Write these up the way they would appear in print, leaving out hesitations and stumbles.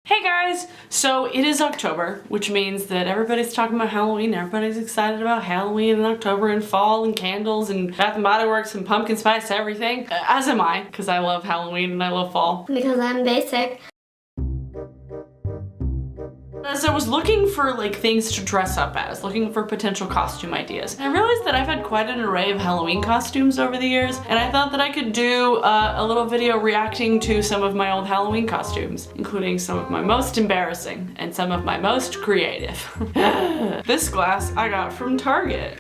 Hey guys! So it is October, which means that everybody's talking about Halloween, everybody's excited about Halloween and October and fall and candles and Bath and Body Works and pumpkin spice everything. As am I, because I love Halloween and I love fall. Because I'm basic. As I was looking for like things to dress up as, looking for potential costume ideas, I realized that I've had quite an array of Halloween costumes over the years, and I thought that I could do a little video reacting to some of my old Halloween costumes, including some of my most embarrassing and some of my most creative. This glass I got from Target.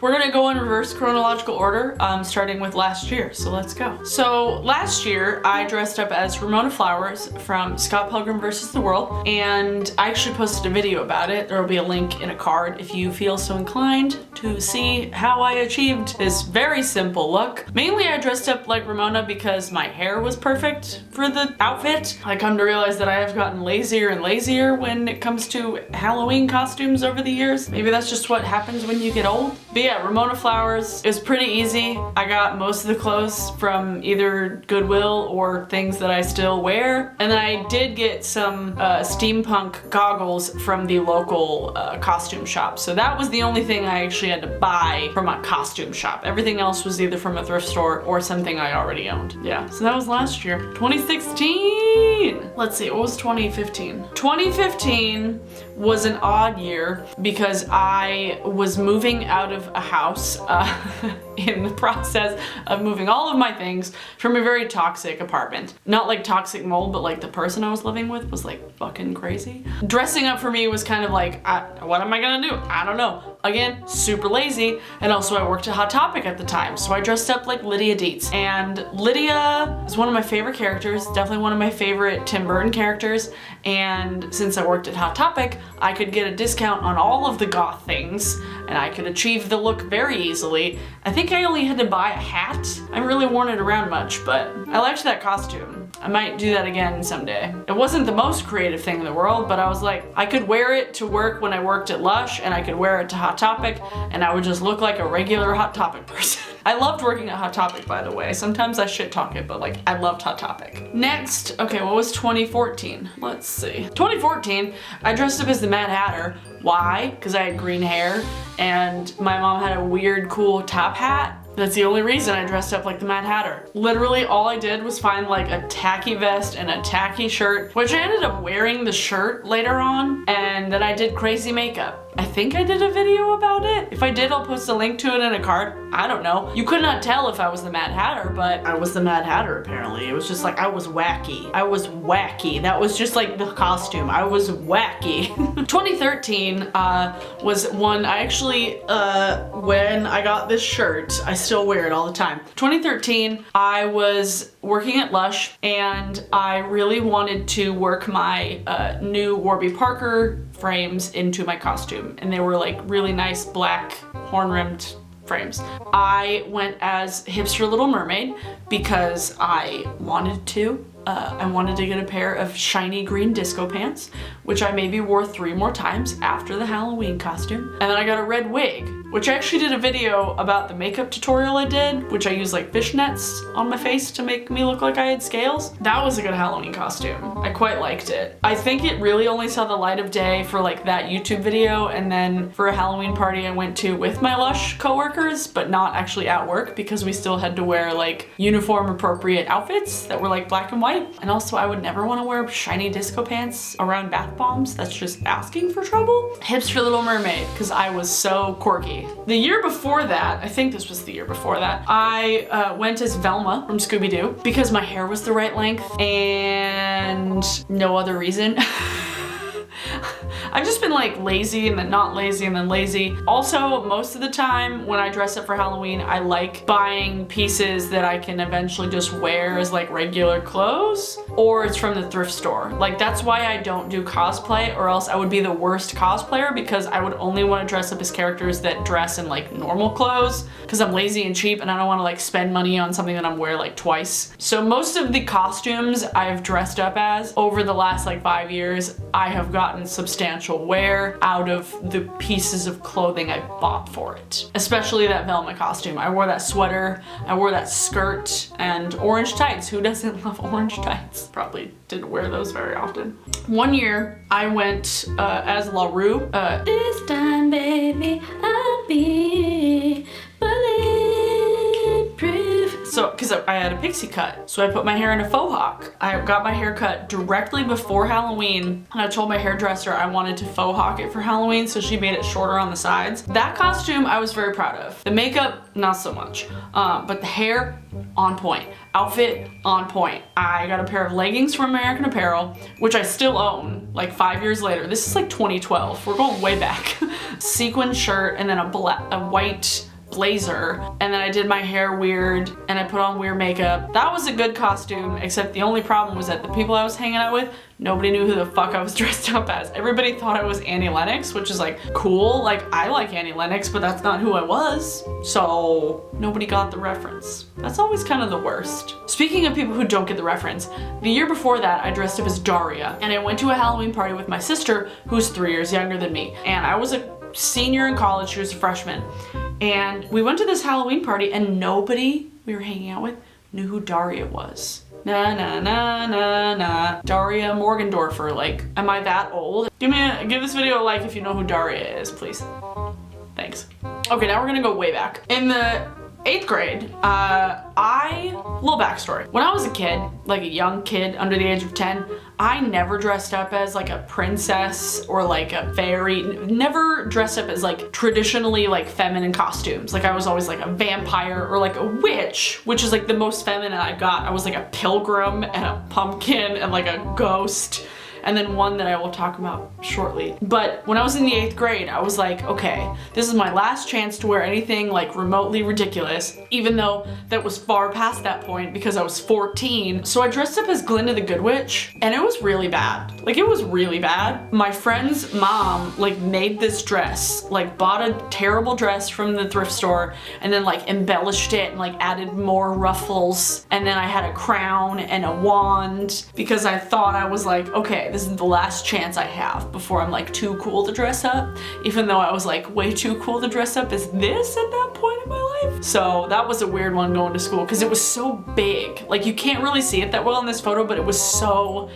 We're gonna go in reverse chronological order, starting with last year, so let's go. So last year, I dressed up as Ramona Flowers from Scott Pilgrim vs. the World, and I actually posted a video about it. There will be a link in a card if you feel so inclined to see how I achieved this very simple look. Mainly I dressed up like Ramona because my hair was perfect for the outfit. I come to realize that I have gotten lazier and lazier when it comes to Halloween costumes over the years. Maybe that's just what happens when you get old. But yeah, Ramona Flowers is pretty easy. I got most of the clothes from either Goodwill or things that I still wear. And then I did get some steampunk goggles from the local costume shop. So that was the only thing I actually had to buy from a costume shop. Everything else was either from a thrift store or something I already owned. Yeah, so that was last year. 2016! Let's see, what was 2015? 2015 was an odd year because I was moving out of a house in the process of moving all of my things from a very toxic apartment. Not like toxic mold, but like the person I was living with was like fucking crazy. Dressing up for me was kind of like, what am I gonna do? I don't know. Again, super lazy, and also I worked at Hot Topic at the time, so I dressed up like Lydia Dietz. And Lydia is one of my favorite characters, definitely one of my favorite Tim Burton characters, and since I worked at Hot Topic, I could get a discount on all of the goth things, and I could achieve the look very easily. I think I only had to buy a hat. I haven't really worn it around much, but I liked that costume. I might do that again someday. It wasn't the most creative thing in the world, but I was like, I could wear it to work when I worked at Lush, and I could wear it to Hot Topic, and I would just look like a regular Hot Topic person. I loved working at Hot Topic, by the way. Sometimes I shit talk it, but like, I loved Hot Topic. Next, okay, what was 2014? Let's see. 2014, I dressed up as the Mad Hatter. Why? Because I had green hair, and my mom had a weird, cool top hat. That's the only reason I dressed up like the Mad Hatter. Literally all I did was find like a tacky vest and a tacky shirt, which I ended up wearing the shirt later on, and then I did crazy makeup. I think I did a video about it. If I did, I'll post a link to it in a card. I don't know. You could not tell if I was the Mad Hatter, but I was the Mad Hatter apparently. It was just like, I was wacky. I was wacky. That was just like the costume. I was wacky. 2013 was one I actually, when I got this shirt, I still wear it all the time. 2013, I was working at Lush, and I really wanted to work my new Warby Parker frames into my costume, and they were like really nice black horn-rimmed frames. I went as Hipster Little Mermaid because I wanted to. I wanted to get a pair of shiny green disco pants, which I maybe wore 3 more times after the Halloween costume. And then I got a red wig, which I actually did a video about the makeup tutorial I did, which I used like fishnets on my face to make me look like I had scales. That was a good Halloween costume. I quite liked it. I think it really only saw the light of day for like that YouTube video, and then for a Halloween party I went to with my Lush coworkers, but not actually at work because we still had to wear like uniform appropriate outfits that were like black and white. And also I would never want to wear shiny disco pants around bath bombs. That's just asking for trouble. Hipster Little Mermaid, because I was so quirky. The year before that, I think this was the year before that, I went as Velma from Scooby-Doo because my hair was the right length and no other reason. I've just been like lazy and then not lazy and then lazy. Also, most of the time when I dress up for Halloween, I like buying pieces that I can eventually just wear as like regular clothes, or it's from the thrift store. Like that's why I don't do cosplay, or else I would be the worst cosplayer because I would only want to dress up as characters that dress in like normal clothes because I'm lazy and cheap and I don't want to like spend money on something that I'm wearing like twice. So most of the costumes I've dressed up as over the last like 5 years, I have gotten substantial wear out of the pieces of clothing I bought for it. Especially that Velma costume. I wore that sweater, I wore that skirt, and orange tights. Who doesn't love orange tights? just probably didn't wear those very often. One year I went as LaRue. This time, baby, I'll be bulletproof. So, because I had a pixie cut, so I put my hair in a faux hawk. I got my hair cut directly before Halloween, and I told my hairdresser I wanted to faux hawk it for Halloween, so she made it shorter on the sides. That costume I was very proud of. The makeup, not so much, but the hair, on point. Outfit, on point. I got a pair of leggings from American Apparel, which I still own, like 5 years later. This is like 2012. We're going way back. Sequin shirt, and then a white blazer, and then I did my hair weird, and I put on weird makeup. That was a good costume, except the only problem was that the people I was hanging out with, nobody knew who the fuck I was dressed up as. Everybody thought I was Annie Lennox, which is like cool. Like, I like Annie Lennox, but that's not who I was. So nobody got the reference. That's always kind of the worst. Speaking of people who don't get the reference, the year before that I dressed up as Daria, and I went to a Halloween party with my sister, who's 3 years younger than me. And I was a senior in college, she was a freshman. And we went to this Halloween party, and nobody we were hanging out with knew who Daria was. Na na na na na. Daria Morgendorfer. Like, am I that old? Give this video a like if you know who Daria is, please. Thanks. Okay, now we're gonna go way back. In the 8th grade, little backstory. When I was a kid, like a young kid under the age of 10, I never dressed up as like a princess or like a fairy, never dressed up as like traditionally like feminine costumes. Like I was always like a vampire or like a witch, which is like the most feminine I got. I was like a pilgrim and a pumpkin and like a ghost. And then one that I will talk about shortly. But when I was in the 8th grade, I was like, okay, this is my last chance to wear anything like remotely ridiculous, even though that was far past that point because I was 14. So I dressed up as Glinda the Good Witch, and it was really bad. Like, it was really bad. My friend's mom like made this dress, like bought a terrible dress from the thrift store, and then like embellished it and like added more ruffles. And then I had a crown and a wand because I thought I was like, okay, this is the last chance I have before I'm like too cool to dress up, even though I was like way too cool to dress up as this at that point in my life. So that was a weird one going to school because it was so big. Like, you can't really see it that well in this photo, but it was so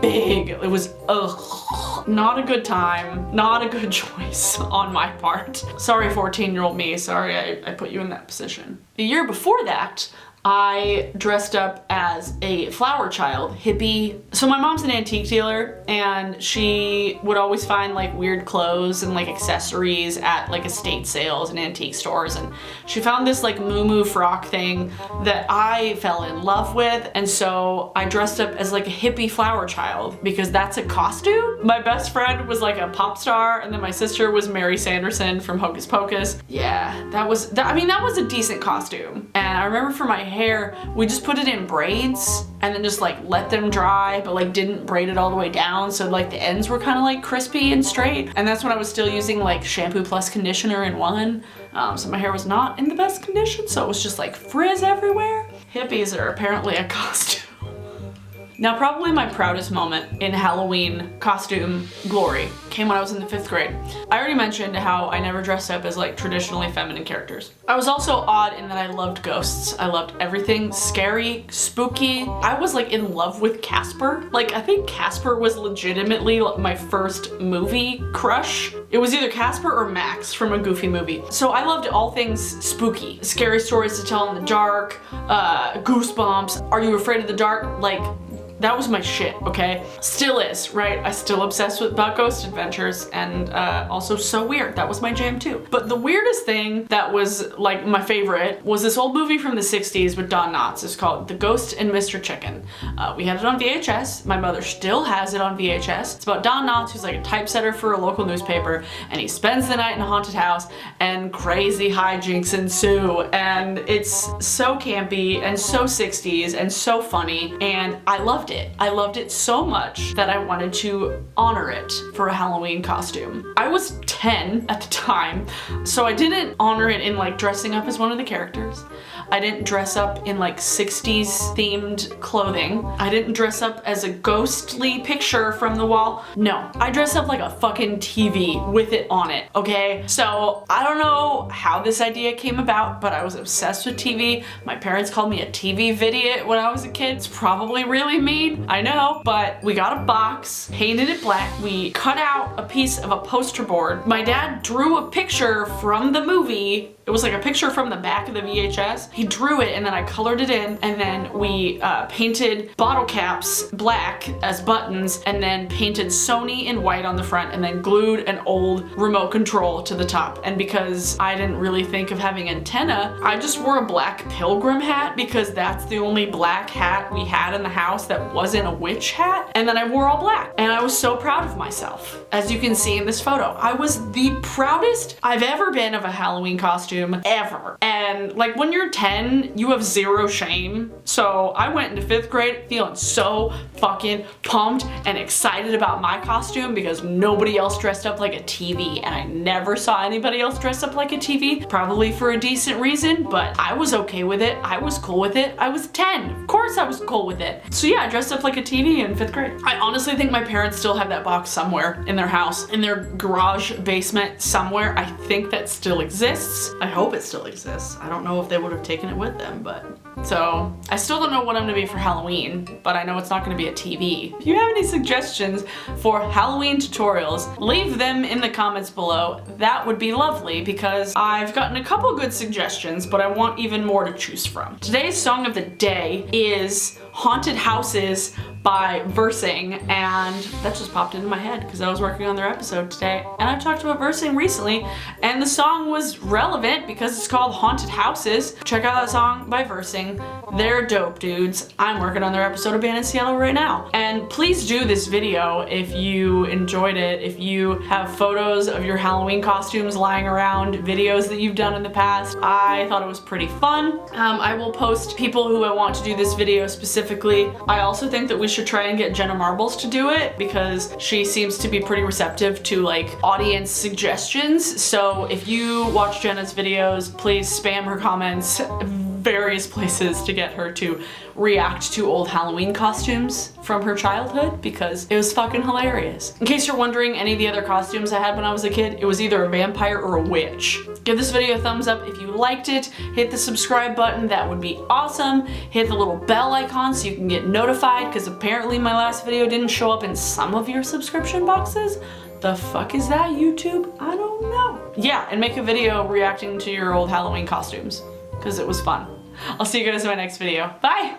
big. It was, ugh, not a good time, not a good choice on my part. Sorry, 14-year-old me, sorry I put you in that position. The year before that, I dressed up as a flower child, hippie. So my mom's an antique dealer, and she would always find like weird clothes and like accessories at like estate sales and antique stores. And she found this like moo frock thing that I fell in love with. And so I dressed up as like a hippie flower child because that's a costume. My best friend was like a pop star, and then my sister was Mary Sanderson from Hocus Pocus. Yeah, that was a decent costume. And I remember for my hair, we just put it in braids and then just like let them dry, but like didn't braid it all the way down, so like the ends were kind of like crispy and straight. And that's when I was still using like shampoo plus conditioner in one, so my hair was not in the best condition, so it was just like frizz everywhere. Hippies are apparently a costume. Now, probably my proudest moment in Halloween costume glory came when I was in the 5th grade. I already mentioned how I never dressed up as like traditionally feminine characters. I was also odd in that I loved ghosts. I loved everything scary, spooky. I was like in love with Casper. Like, I think Casper was legitimately my first movie crush. It was either Casper or Max from a Goofy movie. So I loved all things spooky. Scary stories to tell in the dark, Goosebumps, Are You Afraid of the Dark? Like, that was my shit, okay? Still is, right? I still obsessed about ghost adventures, and also So Weird. That was my jam too. But the weirdest thing that was like my favorite was this old movie from the 60s with Don Knotts. It's called The Ghost and Mr. Chicken. We had it on VHS. My mother still has it on VHS. It's about Don Knotts, who's like a typesetter for a local newspaper, and he spends the night in a haunted house, and crazy hijinks ensue. And it's so campy and so 60s and so funny, and I loved it. I loved it so much that I wanted to honor it for a Halloween costume. I was 10 at the time, so I didn't honor it in like dressing up as one of the characters. I didn't dress up in like 60s themed clothing. I didn't dress up as a ghostly picture from the wall. No, I dressed up like a fucking TV with it on it, okay? So I don't know how this idea came about, but I was obsessed with TV. My parents called me a TV idiot when I was a kid. It's probably really mean. Halloween, I know, but we got a box, painted it black, we cut out a piece of a poster board. My dad drew a picture from the movie. It was like a picture from the back of the VHS. He drew it and then I colored it in, and then we painted bottle caps black as buttons, and then painted Sony in white on the front, and then glued an old remote control to the top. And because I didn't really think of having antenna, I just wore a black pilgrim hat because that's the only black hat we had in the house that wasn't a witch hat. And then I wore all black, and I was so proud of myself. As you can see in this photo, I was the proudest I've ever been of a Halloween costume ever. And like when you're 10, you have zero shame. So I went into 5th grade feeling so fucking pumped and excited about my costume because nobody else dressed up like a TV, and I never saw anybody else dress up like a TV, probably for a decent reason, but I was okay with it. I was cool with it. I was 10. Of course I was cool with it. So yeah, I dressed up like a TV in 5th grade. I honestly think my parents still have that box somewhere in their house, in their garage basement somewhere. I think that still exists. I hope it still exists. I don't know if they would have taken it with them, but so I still don't know what I'm gonna be for Halloween, but I know it's not gonna be a TV. If you have any suggestions for Halloween tutorials, leave them in the comments below. That would be lovely because I've gotten a couple good suggestions, but I want even more to choose from. Today's song of the day is Haunted Houses by Versing, and that just popped into my head because I was working on their episode today, and I talked about Versing recently, and the song was relevant because it's called Haunted Houses. Check out that song by Versing. They're dope dudes. I'm working on their episode of Band in Seattle right now. And please do this video if you enjoyed it, if you have photos of your Halloween costumes lying around, videos that you've done in the past. I thought it was pretty fun. I will post people who I want to do this video specifically. I also think that we should try and get Jenna Marbles to do it because she seems to be pretty receptive to like audience suggestions. So if you watch Jenna's videos, please spam her comments various places to get her to react to old Halloween costumes from her childhood because it was fucking hilarious. In case you're wondering, any of the other costumes I had when I was a kid, it was either a vampire or a witch. Give this video a thumbs up if you liked it. Hit the subscribe button, that would be awesome. Hit the little bell icon so you can get notified because apparently my last video didn't show up in some of your subscription boxes. The fuck is that, YouTube? I don't know. Yeah, and make a video reacting to your old Halloween costumes because it was fun. I'll see you guys in my next video. Bye!